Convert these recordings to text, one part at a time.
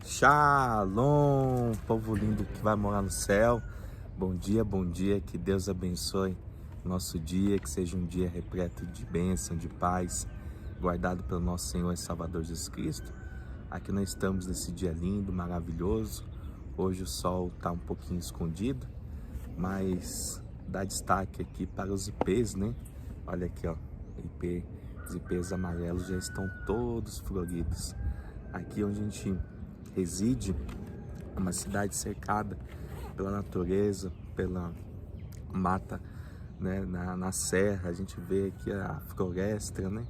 Shalom, povo lindo que vai morar no céu. Bom dia, que Deus abençoe nosso dia, que seja um dia repleto de bênção, de paz, guardado pelo nosso Senhor e Salvador Jesus Cristo. Aqui nós estamos nesse dia lindo, maravilhoso. Hoje o sol está um pouquinho escondido, mas dá destaque aqui para os ipês, né? Olha aqui, ó, os ipês amarelos já estão todos floridos. Aqui onde a gente reside, uma cidade cercada pela natureza, pela mata, né, na serra. A gente vê aqui a floresta, né?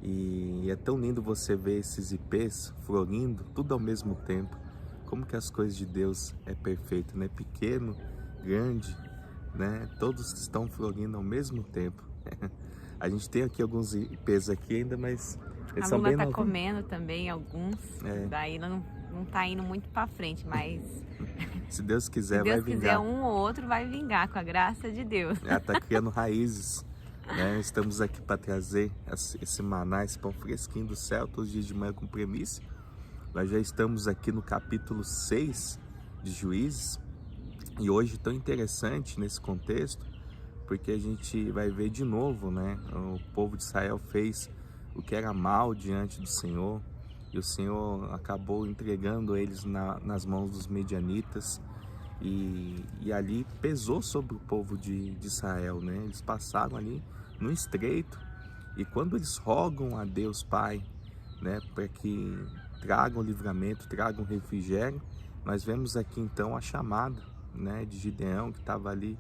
E é tão lindo você ver esses ipês florindo, tudo ao mesmo tempo. Como que as coisas de Deus é perfeito, né? Pequeno, grande, né? Todos estão florindo ao mesmo tempo. A gente tem aqui alguns ipês aqui ainda, mas eles a são Lula bem tá novos. comendo também alguns, daí ela não tá indo muito para frente, mas se Deus quiser, se Deus vai vingar. quiser, um ou outro vai vingar com a graça de Deus. Ela tá criando raízes, né? Estamos aqui para trazer esse maná, esse pão fresquinho do céu, todos os dias de manhã com premissa. Nós já estamos aqui no capítulo 6 de Juízes, e hoje tão interessante nesse contexto, porque a gente vai ver de novo, né? O povo de Israel fez o que era mal diante do Senhor, e o Senhor acabou entregando eles nas mãos dos medianitas, e ali pesou sobre o povo de Israel, né? Eles passaram ali no estreito, e quando eles rogam a Deus Pai, né, para que tragam livramento, tragam refrigério, nós vemos aqui então a chamada, né, de Gideão, que estava ali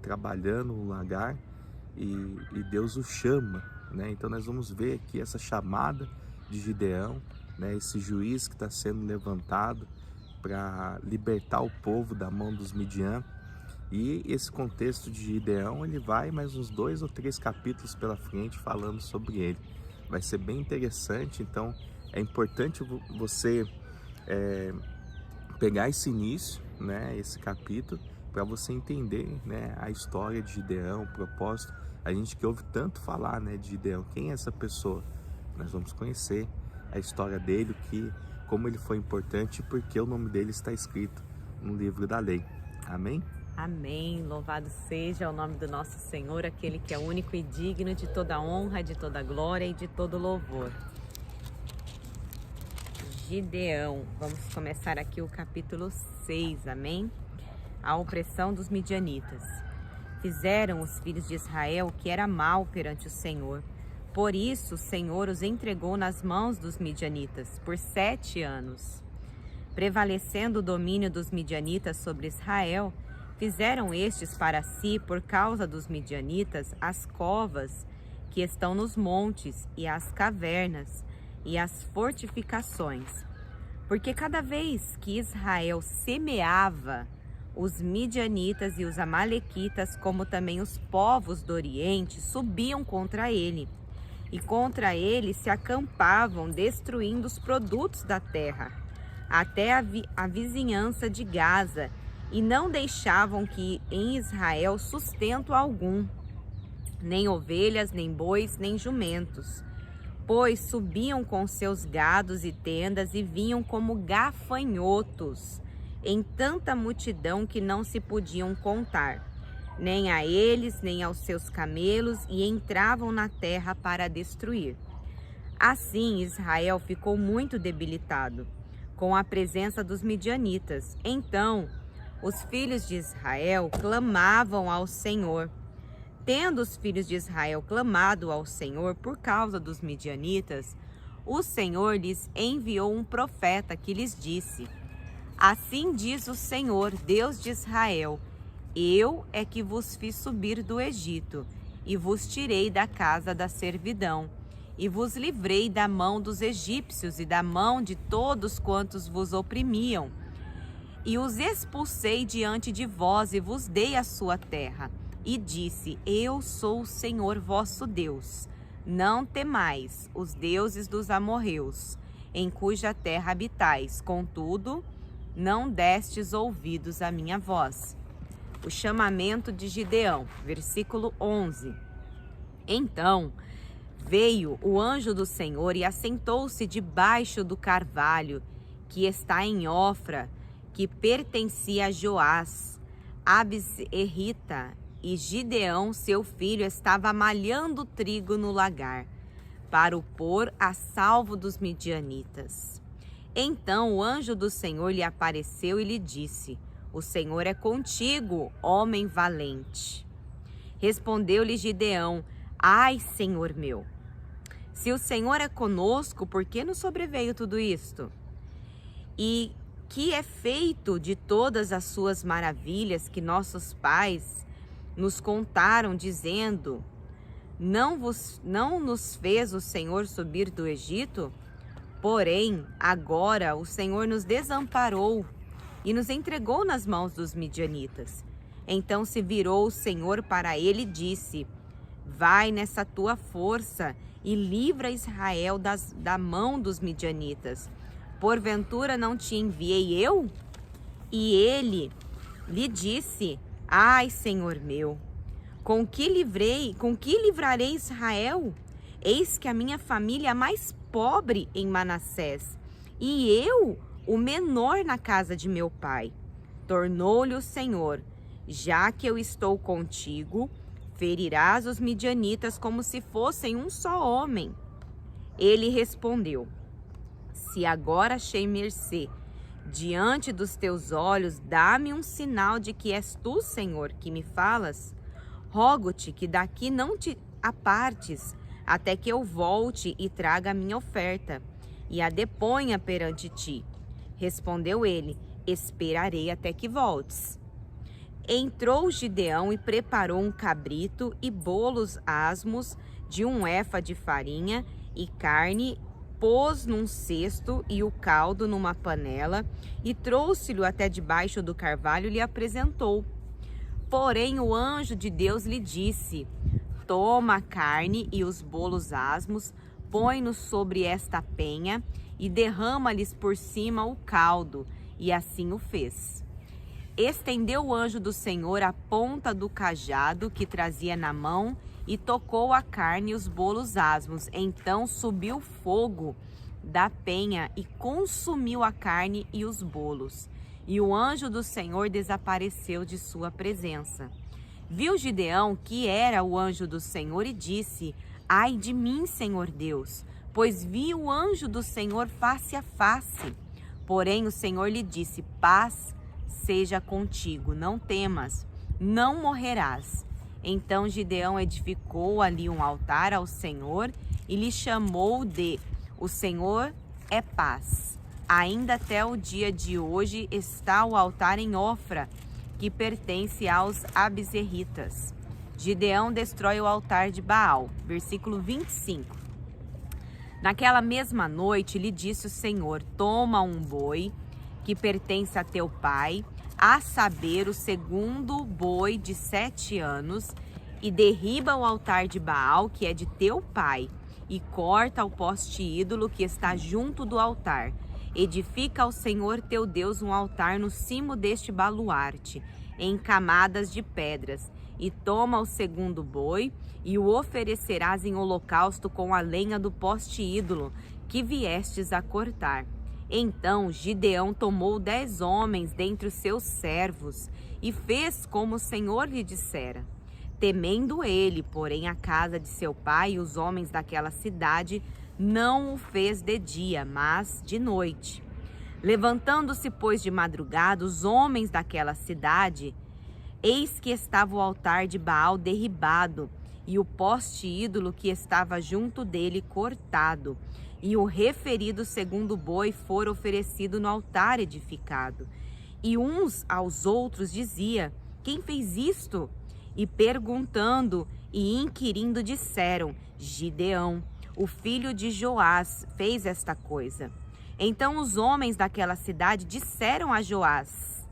trabalhando no lagar, e Deus o chama, né? Então nós vamos ver aqui essa chamada de Gideão, né, esse juiz que está sendo levantado para libertar o povo da mão dos Midian. E esse contexto de Gideão, ele vai mais uns 2 ou 3 capítulos pela frente falando sobre ele. Vai ser bem interessante, então é importante você pegar esse início, né, esse capítulo, para você entender, né, a história de Gideão, o propósito. A gente que ouve tanto falar, né, de Gideão, quem é essa pessoa? Nós vamos conhecer a história dele, como ele foi importante e porque o nome dele está escrito no livro da lei. Amém? Amém. Louvado seja o nome do nosso Senhor, aquele que é único e digno de toda honra, de toda glória e de todo louvor. Gideão. Vamos começar aqui o capítulo 6, amém? A opressão dos midianitas. Fizeram os filhos de Israel o que era mal perante o Senhor. Por isso o Senhor os entregou nas mãos dos midianitas por 7 anos. Prevalecendo o domínio dos midianitas sobre Israel, fizeram estes para si, por causa dos midianitas, as covas que estão nos montes, e as cavernas, e as fortificações. Porque cada vez que Israel semeava, os midianitas e os amalequitas, como também os povos do Oriente, subiam contra ele. E contra ele se acampavam, destruindo os produtos da terra, até a vizinhança de Gaza, e não deixavam que em Israel sustento algum, nem ovelhas, nem bois, nem jumentos, pois subiam com seus gados e tendas e vinham como gafanhotos, em tanta multidão que não se podiam contar, nem a eles, nem aos seus camelos, e entravam na terra para destruir. Assim Israel ficou muito debilitado com a presença dos midianitas. Então os filhos de Israel clamavam ao Senhor. Tendo os filhos de Israel clamado ao Senhor por causa dos midianitas, o Senhor lhes enviou um profeta que lhes disse: Assim diz o Senhor, Deus de Israel: Eu é que vos fiz subir do Egito, e vos tirei da casa da servidão, e vos livrei da mão dos egípcios e da mão de todos quantos vos oprimiam. E os expulsei diante de vós, e vos dei a sua terra. E disse: Eu sou o Senhor vosso Deus. Não temais os deuses dos amorreus, em cuja terra habitais. Contudo, não destes ouvidos à minha voz. O chamamento de Gideão, versículo 11. Então veio o anjo do Senhor e assentou-se debaixo do carvalho, que está em Ofra, que pertencia a Joás, Abis-errita, e Gideão, seu filho, estava malhando trigo no lagar, para o pôr a salvo dos midianitas. Então o anjo do Senhor lhe apareceu e lhe disse: o Senhor é contigo, homem valente. Respondeu-lhe Gideão: ai, Senhor meu, se o Senhor é conosco, por que nos sobreveio tudo isto? E que é feito de todas as suas maravilhas que nossos pais nos contaram, dizendo: não nos fez o Senhor subir do Egito? Porém, agora o Senhor nos desamparou e nos entregou nas mãos dos midianitas. Então se virou o Senhor para ele e disse: vai nessa tua força e livra Israel da mão dos midianitas. Porventura não te enviei eu? E ele lhe disse: ai, Senhor meu, com que livrarei Israel? Eis que a minha família é a mais pobre em Manassés, e eu o menor na casa de meu pai. Tornou-lhe o Senhor: já que eu estou contigo, ferirás os midianitas como se fossem um só homem. Ele respondeu: se agora achei mercê diante dos teus olhos, dá-me um sinal de que és tu, Senhor, que me falas. Rogo-te que daqui não te apartes, até que eu volte e traga a minha oferta, e a deponha perante ti. Respondeu ele: esperarei até que voltes. Entrou Gideão e preparou um cabrito e bolos asmos de 1 efa de farinha e carne, pôs num cesto e o caldo numa panela, e trouxe-lhe até debaixo do carvalho e lhe apresentou. Porém o anjo de Deus lhe disse: toma a carne e os bolos asmos, põe-nos sobre esta penha e derrama-lhes por cima o caldo. E assim o fez. Estendeu o anjo do Senhor a ponta do cajado que trazia na mão e tocou a carne e os bolos asmos. Então subiu fogo da penha e consumiu a carne e os bolos. E o anjo do Senhor desapareceu de sua presença. Viu Gideão que era o anjo do Senhor e disse: ai de mim, Senhor Deus, pois vi o anjo do Senhor face a face. Porém o Senhor lhe disse: paz seja contigo, não temas, não morrerás. Então Gideão edificou ali um altar ao Senhor e lhe chamou de: o Senhor é paz. Ainda até o dia de hoje está o altar em Ofra, que pertence aos Abis-erritas. Gideão destrói o altar de Baal. Versículo 25. Naquela mesma noite lhe disse o Senhor: toma um boi que pertence a teu pai, a saber, o segundo boi de 7 anos, e derriba o altar de Baal, que é de teu pai, e corta o poste ídolo que está junto do altar. Edifica ao Senhor teu Deus um altar no cimo deste baluarte, em camadas de pedras, e toma o segundo boi, e o oferecerás em holocausto com a lenha do poste ídolo que viestes a cortar. Então Gideão tomou 10 homens dentre os seus servos, e fez como o Senhor lhe dissera. Temendo ele, porém, a casa de seu pai e os homens daquela cidade, não o fez de dia, mas de noite. Levantando-se, pois, de madrugada, os homens daquela cidade, eis que estava o altar de Baal derribado, e o poste ídolo que estava junto dele cortado, e o referido segundo boi fora oferecido no altar edificado. E uns aos outros dizia: quem fez isto? E perguntando e inquirindo disseram: Gideão, o filho de Joás, fez esta coisa. Então os homens daquela cidade disseram a Joás: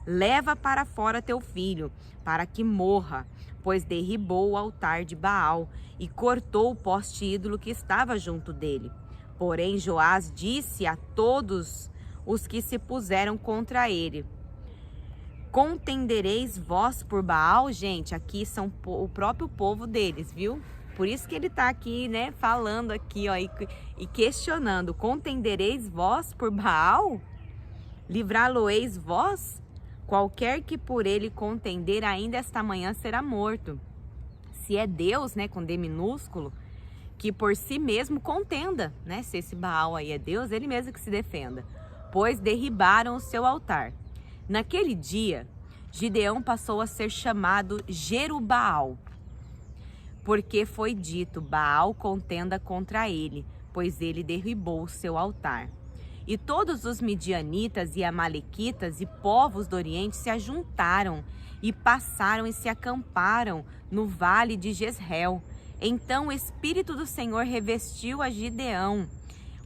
leva para fora teu filho, para que morra, pois derribou o altar de Baal e cortou o poste ídolo que estava junto dele. Porém Joás disse a todos os que se puseram contra ele: contendereis vós por Baal? Gente, aqui são o próprio povo deles, viu? Por isso que ele está aqui, né, falando aqui, ó, e questionando: contendereis vós por Baal? Livrá-lo-eis vós? Qualquer que por ele contender, ainda esta manhã será morto. Se é Deus, né, com D minúsculo, que por si mesmo contenda, né? Se esse Baal aí é Deus, ele mesmo que se defenda. Pois derribaram o seu altar. Naquele dia, Gideão passou a ser chamado Jerubaal, porque foi dito: Baal contenda contra ele, pois ele derribou o seu altar. E todos os midianitas e amalequitas e povos do Oriente se ajuntaram e passaram e se acamparam no vale de Jezreel. Então o Espírito do Senhor revestiu a Gideão,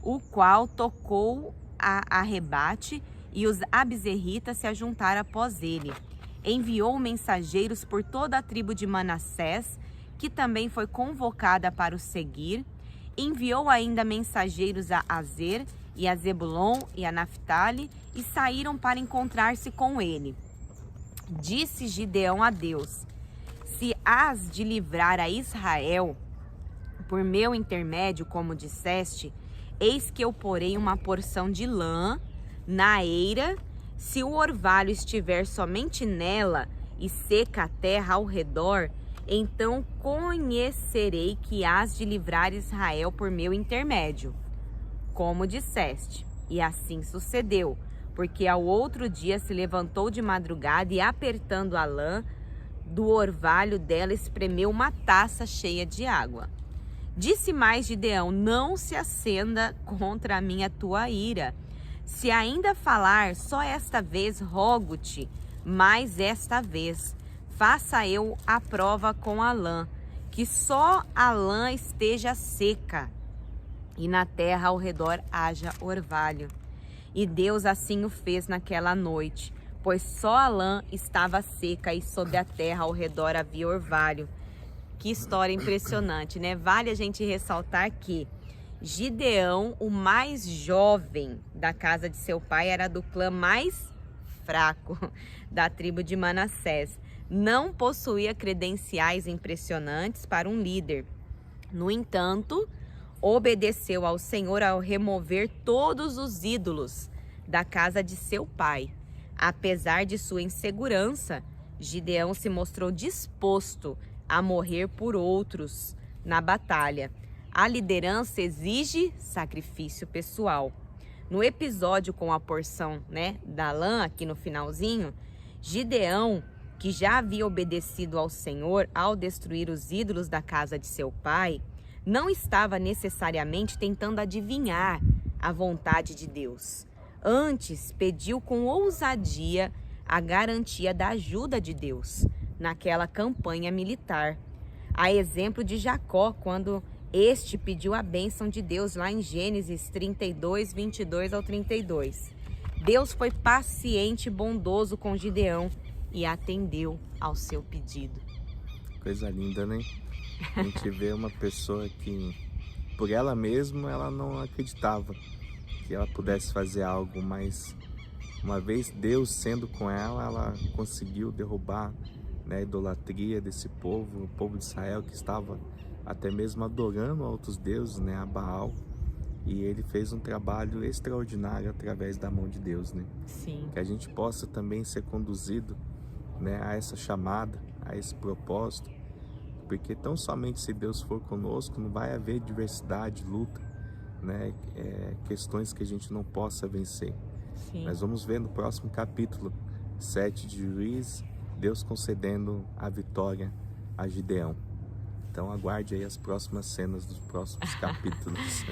o qual tocou a rebate, e os abzerritas se ajuntaram após ele. Enviou mensageiros por toda a tribo de Manassés, que também foi convocada para o seguir. Enviou ainda mensageiros a Azer e a Zebulon e a Naphtali, e saíram para encontrar-se com ele. Disse Gideão a Deus: se hás de livrar a Israel por meu intermédio, como disseste, eis que eu porei uma porção de lã na eira. Se o orvalho estiver somente nela e seca a terra ao redor, então conhecerei que hás de livrar Israel por meu intermédio, como disseste. E assim sucedeu, porque ao outro dia se levantou de madrugada e, apertando a lã do orvalho dela, espremeu uma taça cheia de água. Disse mais Gideão: não se acenda contra mim a tua ira. Se ainda falar, só esta vez rogo-te, mais esta vez faça eu a prova com a lã, que só a lã esteja seca e na terra ao redor haja orvalho. E Deus assim o fez naquela noite, pois só a lã estava seca e sobre a terra ao redor havia orvalho. Que história impressionante, né? Vale a gente ressaltar que Gideão, o mais jovem da casa de seu pai, era do clã mais fraco da tribo de Manassés. Não possuía credenciais impressionantes para um líder. No entanto, obedeceu ao Senhor ao remover todos os ídolos da casa de seu pai. Apesar de sua insegurança, Gideão se mostrou disposto a morrer por outros na batalha. A liderança exige sacrifício pessoal. No episódio com a porção, né, da lã, aqui no finalzinho, Gideão, que já havia obedecido ao Senhor ao destruir os ídolos da casa de seu pai, não estava necessariamente tentando adivinhar a vontade de Deus. Antes, pediu com ousadia a garantia da ajuda de Deus naquela campanha militar. A exemplo de Jacó, quando este pediu a bênção de Deus lá em Gênesis 32, 22 ao 32. Deus foi paciente e bondoso com Gideão e atendeu ao seu pedido. Coisa linda, né? A gente vê uma pessoa que, por ela mesma, ela não acreditava que ela pudesse fazer algo, mas uma vez Deus sendo com ela, ela conseguiu derrubar, né, a idolatria desse povo, o povo de Israel, que estava até mesmo adorando outros deuses, né, a Baal. E ele fez um trabalho extraordinário através da mão de Deus, né? Sim. Que a gente possa também ser conduzido, né, a essa chamada, a esse propósito, porque tão somente se Deus for conosco, não vai haver diversidade, luta, né, questões que a gente não possa vencer. Sim. Nós vamos ver no próximo capítulo 7 de Juízes, Deus concedendo a vitória a Gideão. Então aguarde aí as próximas cenas dos próximos capítulos.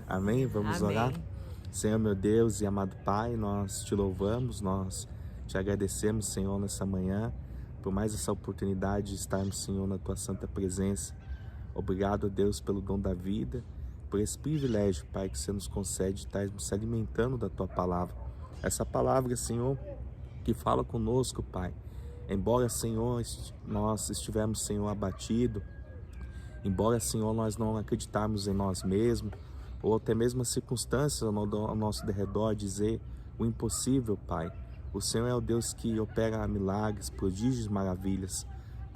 Amém? Vamos Amém. orar? Senhor, meu Deus e amado Pai, nós te louvamos, nós te agradecemos, Senhor, nessa manhã, por mais essa oportunidade de estarmos, Senhor, na tua santa presença. Obrigado, Deus, pelo dom da vida, por esse privilégio, Pai, que você nos concede de estarmos se alimentando da tua palavra. Essa palavra, Senhor, que fala conosco, Pai. Embora, Senhor, nós estivermos, Senhor, abatido, embora, Senhor, nós não acreditarmos em nós mesmos, ou até mesmo as circunstâncias ao nosso derredor dizer o impossível, Pai. O Senhor é o Deus que opera milagres, prodígios, maravilhas.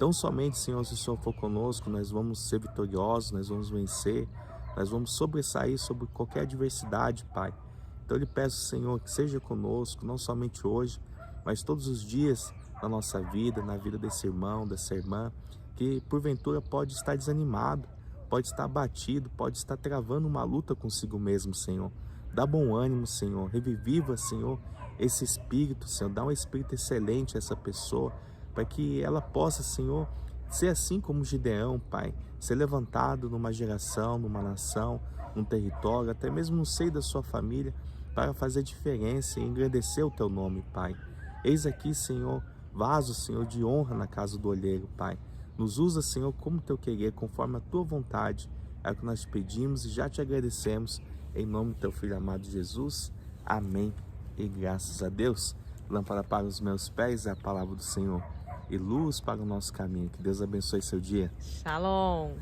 Tão somente, Senhor, se o Senhor for conosco, nós vamos ser vitoriosos, nós vamos vencer, nós vamos sobressair sobre qualquer adversidade, Pai. Então eu lhe peço, Senhor, que seja conosco, não somente hoje, mas todos os dias na nossa vida, na vida desse irmão, dessa irmã, que porventura pode estar desanimado, pode estar abatido, pode estar travando uma luta consigo mesmo, Senhor. Dá bom ânimo, Senhor, reviva, Senhor, esse espírito, Senhor, dá um espírito excelente a essa pessoa, para que ela possa, Senhor, ser assim como Gideão, Pai, ser levantado numa geração, numa nação, num território, até mesmo no seio da sua família, para fazer diferença e engrandecer o Teu nome, Pai. Eis aqui, Senhor, vaso, Senhor, de honra na casa do olheiro, Pai. Nos usa, Senhor, como Teu querer, conforme a Tua vontade. É o que nós te pedimos e já te agradecemos, em nome do Teu Filho amado Jesus. Amém. E graças a Deus. Lâmpada para os meus pés é a palavra do Senhor e luz para o nosso caminho. Que Deus abençoe seu dia. Shalom.